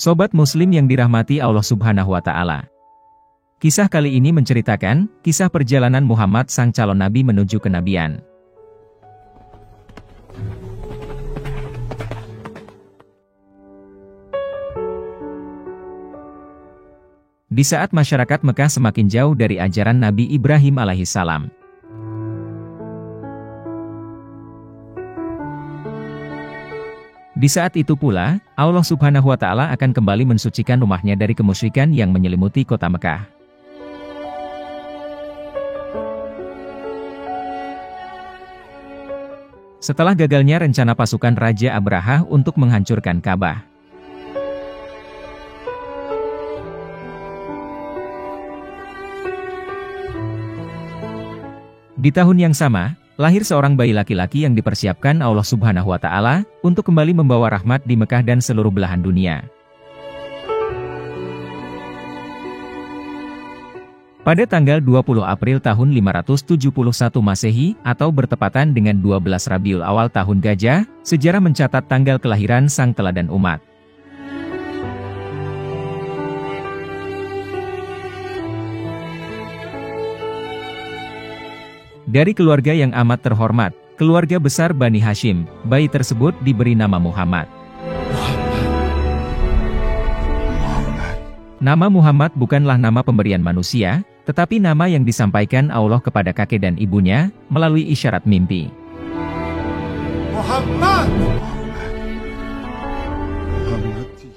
Sobat Muslim yang dirahmati Allah Subhanahu wa Ta'ala. Kisah kali ini menceritakan kisah perjalanan Muhammad sang calon nabi menuju kenabian. Di saat masyarakat Mekah semakin jauh dari ajaran Nabi Ibrahim alaihissalam. Di saat itu pula, Allah Subhanahu wa Ta'ala akan kembali mensucikan rumahnya dari kemusyrikan yang menyelimuti kota Mekah. Setelah gagalnya rencana pasukan Raja Abraha untuk menghancurkan Ka'bah. Di tahun yang sama, lahir seorang bayi laki-laki yang dipersiapkan Allah Subhanahu wa Ta'ala untuk kembali membawa rahmat di Mekah dan seluruh belahan dunia. Pada tanggal 20 April tahun 571 Masehi atau bertepatan dengan 12 Rabiul Awal tahun Gajah, sejarah mencatat tanggal kelahiran sang teladan umat. Dari keluarga yang amat terhormat, keluarga besar Bani Hashim, bayi tersebut diberi nama Muhammad. Nama Muhammad bukanlah nama pemberian manusia, tetapi nama yang disampaikan Allah kepada kakek dan ibunya, melalui isyarat mimpi. Muhammad!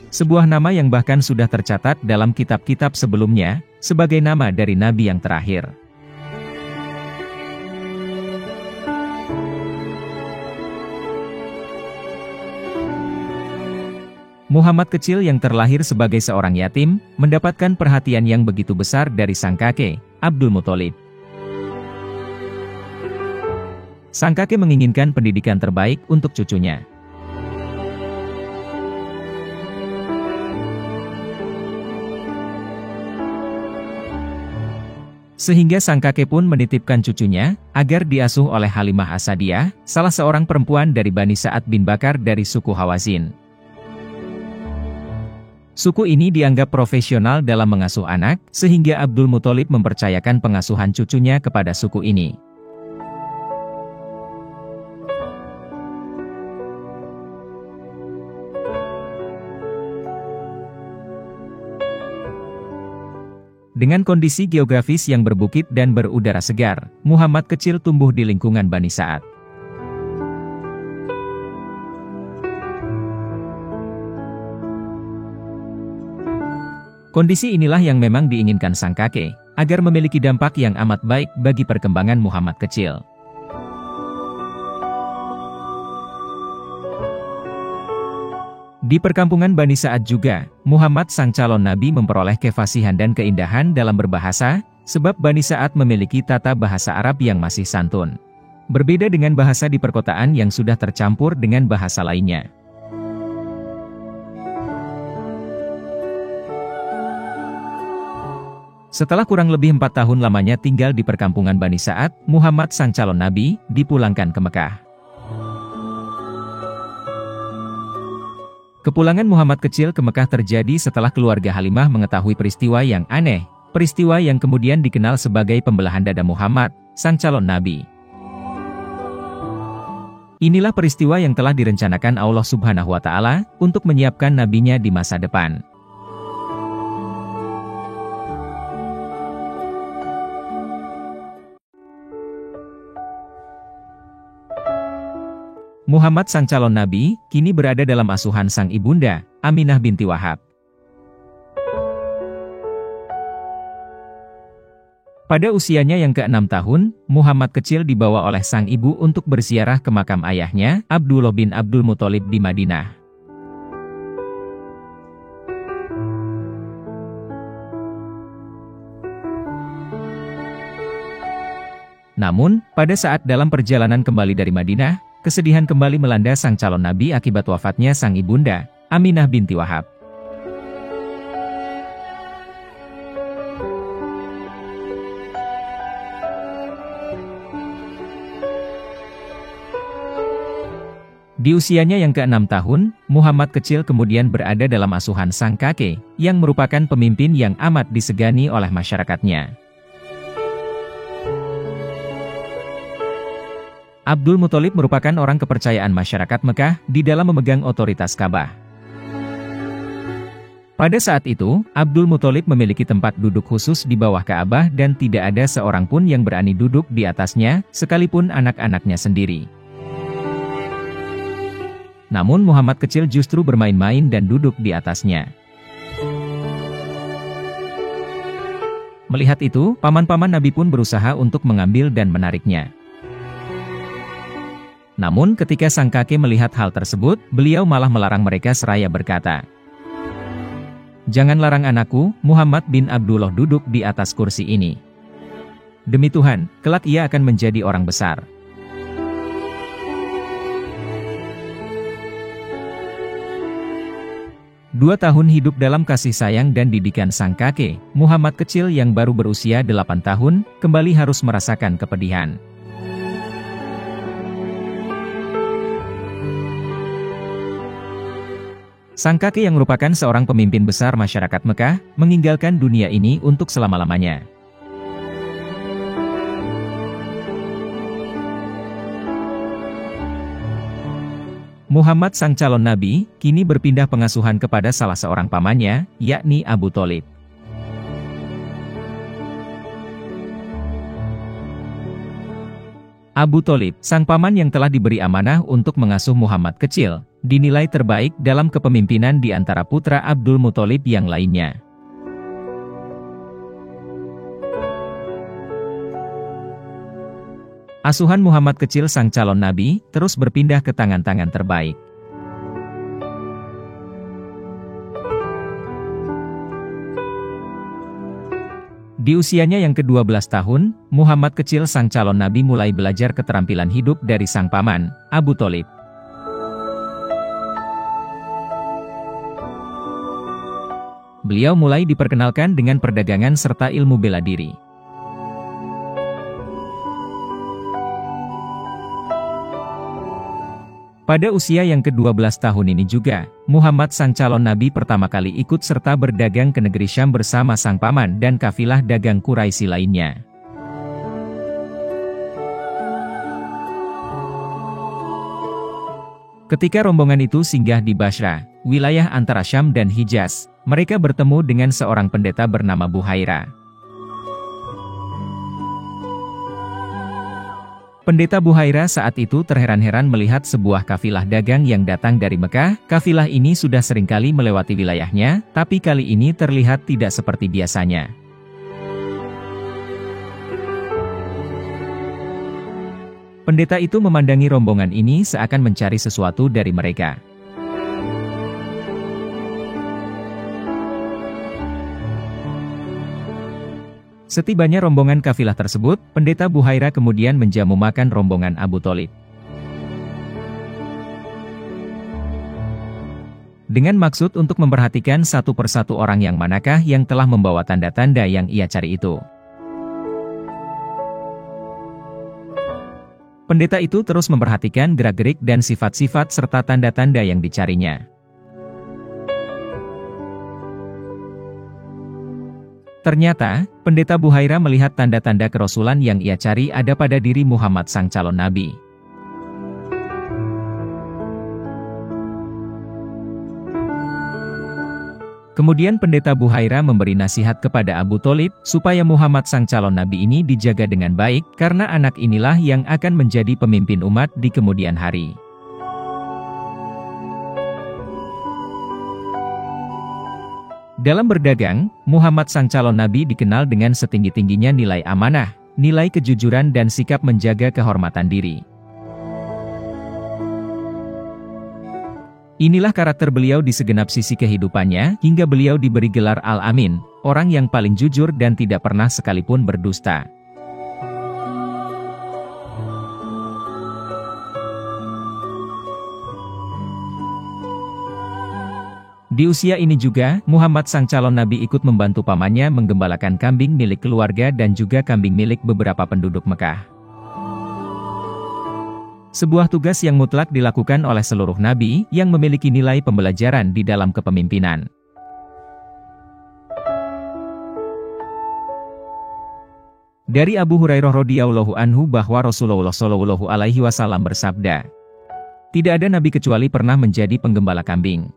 Sebuah nama yang bahkan sudah tercatat dalam kitab-kitab sebelumnya, sebagai nama dari Nabi yang terakhir. Muhammad kecil yang terlahir sebagai seorang yatim, mendapatkan perhatian yang begitu besar dari sang kakek, Abdul Muthalib. Sang kakek menginginkan pendidikan terbaik untuk cucunya. Sehingga sang kakek pun menitipkan cucunya, agar diasuh oleh Halimah As-Sa'diyah, salah seorang perempuan dari Bani Sa'ad bin Bakar dari suku Hawazin. Suku ini dianggap profesional dalam mengasuh anak, sehingga Abdul Muthalib mempercayakan pengasuhan cucunya kepada suku ini. Dengan kondisi geografis yang berbukit dan berudara segar, Muhammad kecil tumbuh di lingkungan Bani Sa'ad. Kondisi inilah yang memang diinginkan sang kakek, agar memiliki dampak yang amat baik bagi perkembangan Muhammad kecil. Di perkampungan Bani Sa'ad juga, Muhammad sang calon nabi memperoleh kefasihan dan keindahan dalam berbahasa, sebab Bani Sa'ad memiliki tata bahasa Arab yang masih santun. Berbeda dengan bahasa di perkotaan yang sudah tercampur dengan bahasa lainnya. Setelah kurang lebih 4 tahun lamanya tinggal di perkampungan Bani Sa'ad, Muhammad sang calon nabi dipulangkan ke Mekah. Kepulangan Muhammad kecil ke Mekah terjadi setelah keluarga Halimah mengetahui peristiwa yang aneh, peristiwa yang kemudian dikenal sebagai pembelahan dada Muhammad, sang calon nabi. Inilah peristiwa yang telah direncanakan Allah Subhanahu wa Ta'ala untuk menyiapkan nabinya di masa depan. Muhammad sang calon nabi, kini berada dalam asuhan sang ibunda, Aminah binti Wahab. Pada usianya yang ke-6 tahun, Muhammad kecil dibawa oleh sang ibu untuk berziarah ke makam ayahnya, Abdullah bin Abdul Muthalib di Madinah. Namun, pada saat dalam perjalanan kembali dari Madinah, kesedihan kembali melanda sang calon nabi akibat wafatnya sang ibunda, Aminah binti Wahab. Di usianya yang ke-6 tahun, Muhammad kecil kemudian berada dalam asuhan sang kakek, yang merupakan pemimpin yang amat disegani oleh masyarakatnya. Abdul Muthalib merupakan orang kepercayaan masyarakat Mekah di dalam memegang otoritas Ka'bah. Pada saat itu, Abdul Muthalib memiliki tempat duduk khusus di bawah Ka'bah dan tidak ada seorang pun yang berani duduk di atasnya, sekalipun anak-anaknya sendiri. Namun Muhammad kecil justru bermain-main dan duduk di atasnya. Melihat itu, paman-paman Nabi pun berusaha untuk mengambil dan menariknya. Namun ketika sang kakek melihat hal tersebut, beliau malah melarang mereka seraya berkata, "Jangan larang anakku, Muhammad bin Abdullah duduk di atas kursi ini. Demi Tuhan, kelak ia akan menjadi orang besar." 2 tahun hidup dalam kasih sayang dan didikan sang kakek, Muhammad kecil yang baru berusia 8 tahun, kembali harus merasakan kepedihan. Sang kakek yang merupakan seorang pemimpin besar masyarakat Mekah, meninggalkan dunia ini untuk selama-lamanya. Muhammad sang calon nabi, kini berpindah pengasuhan kepada salah seorang pamannya, yakni Abu Thalib. Abu Thalib, sang paman yang telah diberi amanah untuk mengasuh Muhammad kecil, dinilai terbaik dalam kepemimpinan di antara putra Abdul Muthalib yang lainnya. Asuhan Muhammad kecil sang calon nabi, terus berpindah ke tangan-tangan terbaik. Di usianya yang ke-12 tahun, Muhammad kecil sang calon nabi mulai belajar keterampilan hidup dari sang paman, Abu Thalib. Beliau mulai diperkenalkan dengan perdagangan serta ilmu bela diri. Pada usia yang ke-12 tahun ini juga, Muhammad sang calon nabi pertama kali ikut serta berdagang ke negeri Syam bersama sang paman dan kafilah dagang Quraisy lainnya. Ketika rombongan itu singgah di Basra, wilayah antara Syam dan Hijaz, mereka bertemu dengan seorang pendeta bernama Buhairah. Pendeta Buhairah saat itu terheran-heran melihat sebuah kafilah dagang yang datang dari Mekah. Kafilah ini sudah seringkali melewati wilayahnya, tapi kali ini terlihat tidak seperti biasanya. Pendeta itu memandangi rombongan ini seakan mencari sesuatu dari mereka. Setibanya rombongan kafilah tersebut, pendeta Buhairah kemudian menjamu makan rombongan Abu Thalib. Dengan maksud untuk memperhatikan satu persatu orang yang manakah yang telah membawa tanda-tanda yang ia cari itu. Pendeta itu terus memperhatikan gerak-gerik dan sifat-sifat serta tanda-tanda yang dicarinya. Ternyata, pendeta Buhairah melihat tanda-tanda kerasulan yang ia cari ada pada diri Muhammad sang calon nabi. Kemudian pendeta Buhairah memberi nasihat kepada Abu Thalib, supaya Muhammad sang calon nabi ini dijaga dengan baik, karena anak inilah yang akan menjadi pemimpin umat di kemudian hari. Dalam berdagang, Muhammad sang calon nabi dikenal dengan setinggi-tingginya nilai amanah, nilai kejujuran dan sikap menjaga kehormatan diri. Inilah karakter beliau di segenap sisi kehidupannya, hingga beliau diberi gelar Al-Amin, orang yang paling jujur dan tidak pernah sekalipun berdusta. Di usia ini juga, Muhammad sang calon nabi ikut membantu pamannya menggembalakan kambing milik keluarga dan juga kambing milik beberapa penduduk Mekah. Sebuah tugas yang mutlak dilakukan oleh seluruh nabi yang memiliki nilai pembelajaran di dalam kepemimpinan. Dari Abu Hurairah radhiyallahu anhu bahwa Rasulullah shallallahu alaihi wasallam bersabda, "Tidak ada nabi kecuali pernah menjadi penggembala kambing."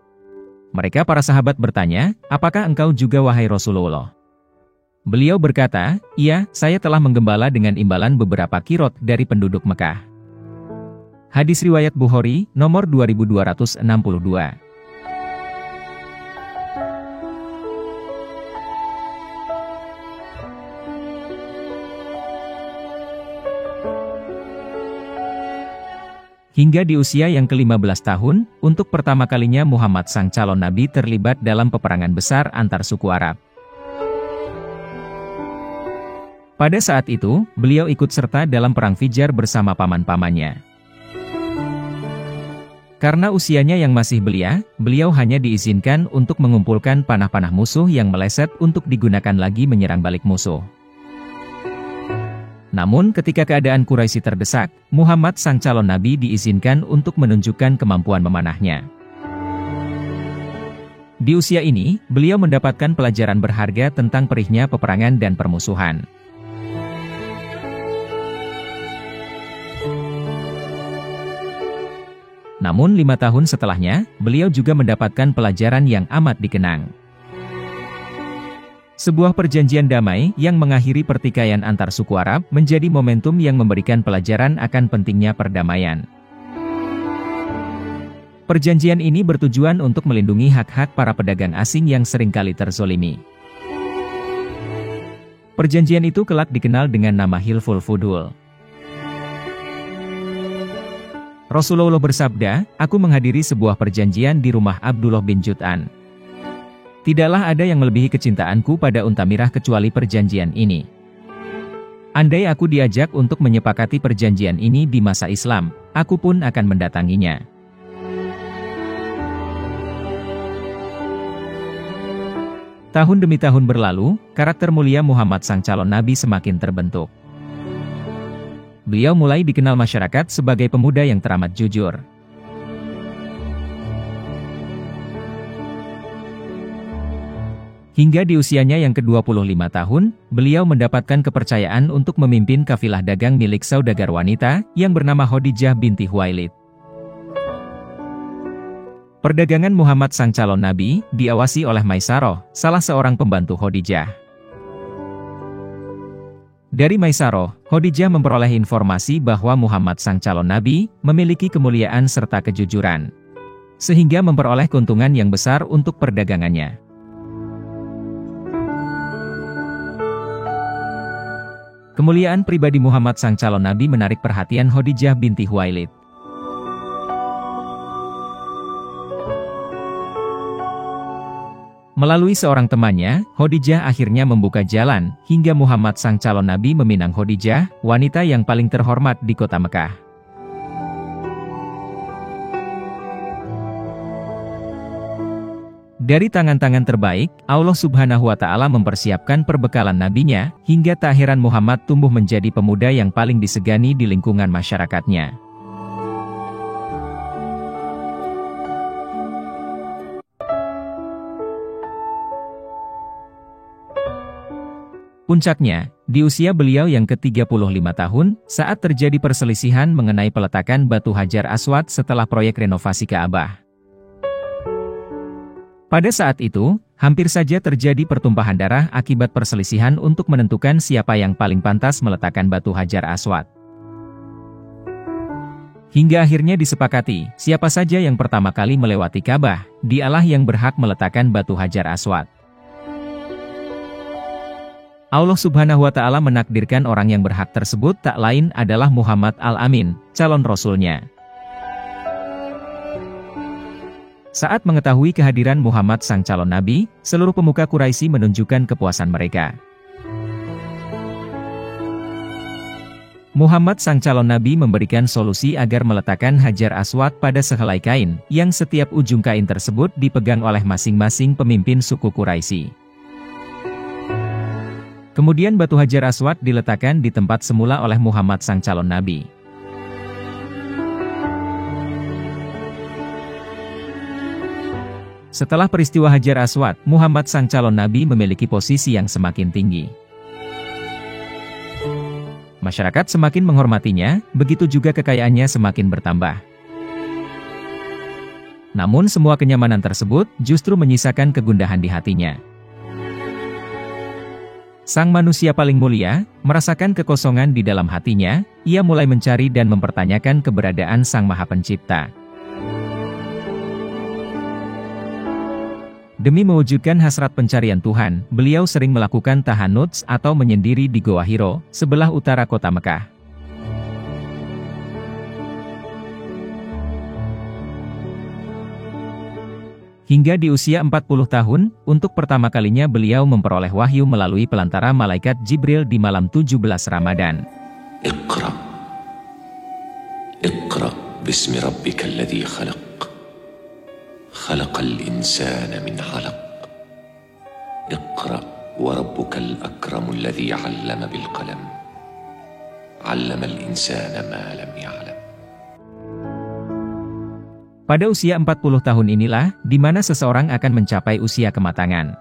Mereka para sahabat bertanya, "Apakah engkau juga wahai Rasulullah?" Beliau berkata, "Iya, saya telah menggembala dengan imbalan beberapa kirot dari penduduk Mekah." Hadis riwayat Bukhari, nomor 2262. Hingga di usia yang ke-15 tahun, untuk pertama kalinya Muhammad sang calon nabi terlibat dalam peperangan besar antar suku Arab. Pada saat itu, beliau ikut serta dalam perang Fijar bersama paman-pamannya. Karena usianya yang masih belia, beliau hanya diizinkan untuk mengumpulkan panah-panah musuh yang meleset untuk digunakan lagi menyerang balik musuh. Namun ketika keadaan Quraisy terdesak, Muhammad sang calon nabi diizinkan untuk menunjukkan kemampuan memanahnya. Di usia ini, beliau mendapatkan pelajaran berharga tentang perihnya peperangan dan permusuhan. Namun 5 tahun setelahnya, beliau juga mendapatkan pelajaran yang amat dikenang. Sebuah perjanjian damai yang mengakhiri pertikaian antar suku Arab menjadi momentum yang memberikan pelajaran akan pentingnya perdamaian. Perjanjian ini bertujuan untuk melindungi hak-hak para pedagang asing yang seringkali terzolimi. Perjanjian itu kelak dikenal dengan nama Hilful Fudul. Rasulullah bersabda, "Aku menghadiri sebuah perjanjian di rumah Abdullah bin Jud'an. Tidaklah ada yang melebihi kecintaanku pada unta mirah kecuali perjanjian ini. Andai aku diajak untuk menyepakati perjanjian ini di masa Islam, aku pun akan mendatanginya." Tahun demi tahun berlalu, karakter mulia Muhammad sang calon nabi semakin terbentuk. Beliau mulai dikenal masyarakat sebagai pemuda yang teramat jujur. Hingga di usianya yang ke-25 tahun, beliau mendapatkan kepercayaan untuk memimpin kafilah dagang milik saudagar wanita yang bernama Khadijah binti Khuwailid. Perdagangan Muhammad sang calon nabi diawasi oleh Maisarah, salah seorang pembantu Khadijah. Dari Maisarah, Khadijah memperoleh informasi bahwa Muhammad sang calon nabi memiliki kemuliaan serta kejujuran, sehingga memperoleh keuntungan yang besar untuk perdagangannya. Kemuliaan pribadi Muhammad sang calon nabi menarik perhatian Khadijah binti Khuwailid. Melalui seorang temannya, Khadijah akhirnya membuka jalan, hingga Muhammad sang calon nabi meminang Khadijah, wanita yang paling terhormat di kota Mekah. Dari tangan-tangan terbaik, Allah Subhanahu wa Ta'ala mempersiapkan perbekalan nabinya, hingga tak heran Muhammad tumbuh menjadi pemuda yang paling disegani di lingkungan masyarakatnya. Puncaknya, di usia beliau yang ke-35 tahun, saat terjadi perselisihan mengenai peletakan batu Hajar Aswad setelah proyek renovasi Ka'bah. Pada saat itu, hampir saja terjadi pertumpahan darah akibat perselisihan untuk menentukan siapa yang paling pantas meletakkan batu Hajar Aswad. Hingga akhirnya disepakati, siapa saja yang pertama kali melewati Ka'bah, dialah yang berhak meletakkan batu Hajar Aswad. Allah Subhanahu wa Ta'ala menakdirkan orang yang berhak tersebut tak lain adalah Muhammad Al-Amin, calon Rasulnya. Saat mengetahui kehadiran Muhammad sang calon nabi, seluruh pemuka Quraisy menunjukkan kepuasan mereka. Muhammad sang calon nabi memberikan solusi agar meletakkan Hajar Aswad pada sehelai kain, yang setiap ujung kain tersebut dipegang oleh masing-masing pemimpin suku Quraisy. Kemudian batu Hajar Aswad diletakkan di tempat semula oleh Muhammad sang calon nabi. Setelah peristiwa Hajar Aswad, Muhammad sang calon nabi memiliki posisi yang semakin tinggi. Masyarakat semakin menghormatinya, begitu juga kekayaannya semakin bertambah. Namun semua kenyamanan tersebut justru menyisakan kegundahan di hatinya. Sang manusia paling mulia, merasakan kekosongan di dalam hatinya, ia mulai mencari dan mempertanyakan keberadaan Sang Maha Pencipta. Demi mewujudkan hasrat pencarian Tuhan, beliau sering melakukan tahanuts atau menyendiri di Goa Hiro, sebelah utara kota Mekah. Hingga di usia 40 tahun, untuk pertama kalinya beliau memperoleh wahyu melalui pelantara malaikat Jibril di malam 17 Ramadan. Iqra. Iqra bismi rabbika alladhi khalaq. Khalaqal insana min 'alaq. Iqra wa rabbukal akramul ladzi 'allama bil qalam. 'Allamal insana ma lam ya'lam. Pada usia 40 tahun inilah, di mana seseorang akan mencapai usia kematangan.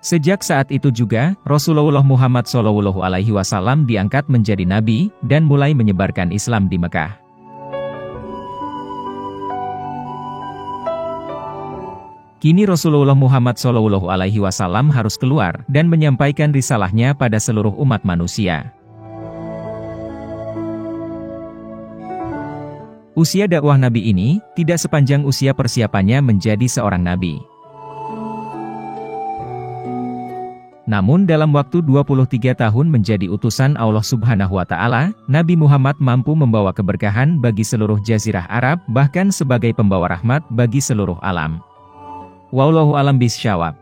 Sejak saat itu juga, Rasulullah Muhammad SAW diangkat menjadi nabi, dan mulai menyebarkan Islam di Mekah. Kini Rasulullah Muhammad SAW harus keluar, dan menyampaikan risalahnya pada seluruh umat manusia. Usia dakwah Nabi ini, tidak sepanjang usia persiapannya menjadi seorang Nabi. Namun dalam waktu 23 tahun menjadi utusan Allah Subhanahu wa Ta'ala, Nabi Muhammad mampu membawa keberkahan bagi seluruh jazirah Arab, bahkan sebagai pembawa rahmat bagi seluruh alam. Wallahu a'lam bishawab.